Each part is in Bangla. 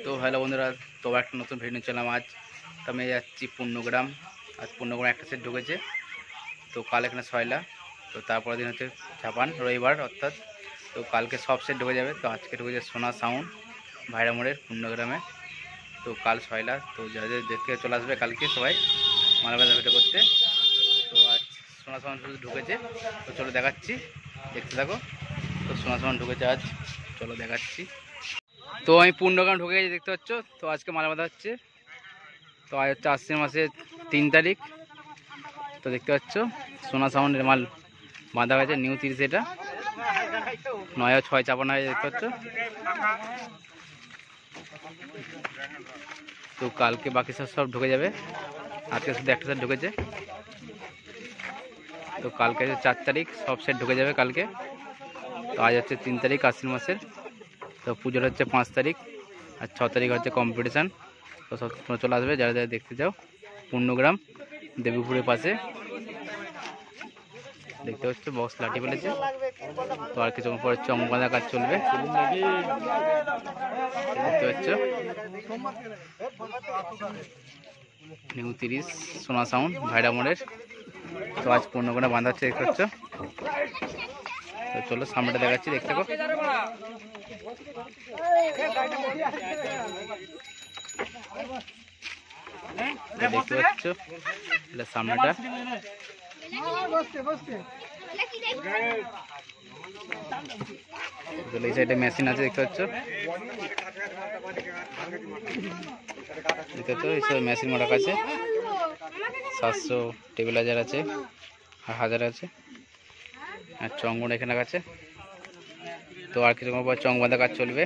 তো হ্যালো বন্ধুরা, তো একটা নতুন ভিডিও নিচ্ছিলাম। আজ তো আমি যাচ্ছি পূর্ণগ্রাম। আজ পূর্ণগ্রাম একটা সেট ঢুকেছে। তো কাল এখানে সয়লা, তো তারপরের দিন হচ্ছে জাপান রবিবার অর্থাৎ। তো কালকে সব সেট ঢুকে যাবে। তো আজকে ঢুকেছে সোনা সাউন্ড ভাইরা মোড়ের পূর্ণগ্রামে। তো কাল সয়লা, তো যাদের দেখতে চলে আসবে কালকে সবাই মালাবাজার ভিডিও করতে। তো আজ সোনা সাউন্ড শুধু ঢুকেছে, তো চলো দেখাচ্ছি, দেখতে থাকো। তো সোনা সাউন্ড ঢুকেছে আজ, চলো দেখাচ্ছি। তো আমি পূর্ণগ্রাম ঢুকে গেছি, দেখতে পাচ্ছ। তো আজকে মাল বাঁধা হচ্ছে। তো আজ হচ্ছে আশ্বিন মাসের 3 তারিখ। তো দেখতে পাচ্ছ সোনা সাউন্ডের মাল বাঁধা হয়েছে, নিউ 30। এটা 9/6 চাপানো হয়েছে, দেখতে পাচ্ছ। তো কালকে বাকি সব ঢুকে যাবে। আজকে শুধু একটা সেট ঢুকেছে। তো কালকে হচ্ছে 4 তারিখ, সব সেট ঢুকে যাবে কালকে। তো আজ হচ্ছে 3 তারিখ আশ্বিন মাসের। তো পুজোর হচ্ছে 5 তারিখ, আর 6 তারিখ হচ্ছে কম্পিটিশান। তো সব তোমরা চলে আসবে যারা যারা দেখতে যাও। পূর্ণগ্রাম দেবীপুরের পাশে, দেখতে পাচ্ছ বক্স লাঠি ফেলেছে। তো আর কিছুক্ষণ পরে চমক বাঁধা কাজ চলবে, দেখতে পাচ্ছ। নিউ 30 সোনা সাউন্ড ভাইরা মোড়ের। তো আজ পূর্ণগ্রাম বাঁধা হচ্ছে, দেখতে পাচ্ছ। তো চলো সামনেটা দেখাচ্ছি, দেখতে থাকো। দেখতে পাচ্ছ এটা সামনেটা। এই সাইডে মেশিন আছে, দেখতে পাচ্ছ। দেখতে পাচ্ছ এইসব মেশিন মোটা আছে। 700 টেবিলাইজার আছে, আর 1000 আছে, আর চঙ্গন এখানে আছে। তো আর কিছুক্ষণ পর চং বাঁধা কাজ চলবে।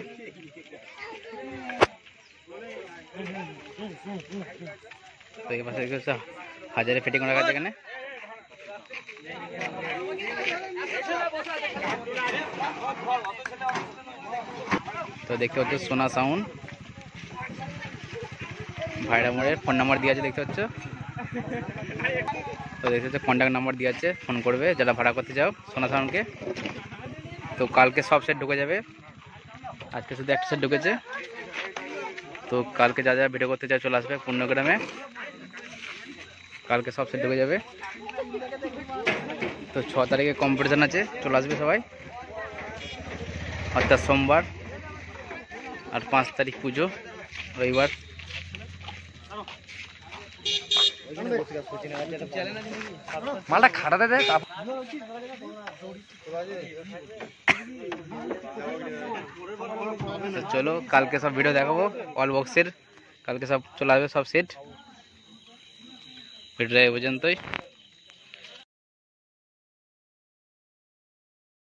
তো এই পাশে দেখতে 1000 ফিটিং করা আছে এখানে। তো দেখতে পাচ্ছ সোনা সাউন্ড ভাইরা মোড়ের ফোন নাম্বার দিয়ে আছে, দেখতে পাচ্ছ। তো দেখতে পাচ্ছ কন্ট্যাক্ট নাম্বার দিয়ে আছে, ফোন করবে যারা ভাড়া করতে যাও সোনা সাউন্ডকে। তো কালকে সব সেট ঢুকে যাবে, আজকে শুধু একটা সেট ঢুকেছে। তো কালকে যা যা ভিডিও করতে চাই চলে আসবে পূর্ণগ্রামে, কালকে সব সেট ঢুকে যাবে। তো 6 তারিখে কম্পিটিশান আছে, চলে আসবে সবাই অর্থাৎ সোমবার। আর 5 তারিখ পুজো রবিবার। মালটা খাটাতে দেয়। চলো কালকে সব ভিডিও দেখাবো অল বক্সের, কালকে সব চলে আসবে সব সেট। ভিডিওটা এই পর্যন্তই।